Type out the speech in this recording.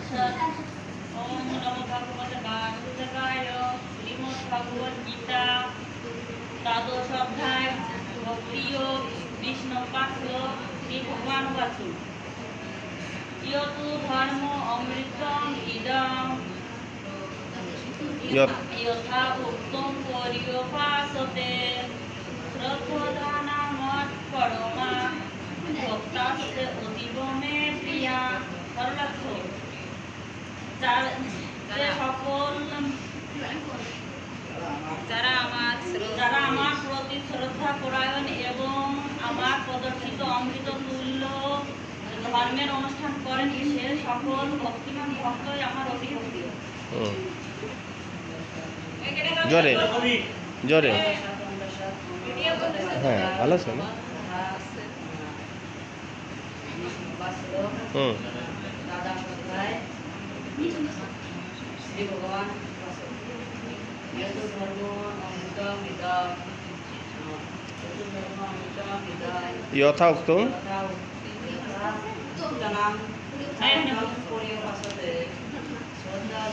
ओम नमो भगवते वासुदेवाय। श्रीमद् भगवद गीता द्वादश अध्याय भक्ति योग विष्णुपास्य श्री भगवान वाच यतु धर्म अमृतम इदं यथा उक्तं पर्युपासते श्रद्धदानमत्परमा भक्तास्य अतीव मे प्रिया। सर्वार्थ যারা আমার প্রতি শ্রদ্ধা পরায়ণ এবং আমার প্রদর্শিত অমৃত তুল্য ধর্মের অনুষ্ঠান করেন সে সকল ভক্তিমান ভক্তই আমার অতি প্রিয়। জোরে জোরে হ্যাঁ ভালো শোনো। श्री भगवान यथा उक्तम श्रद्धा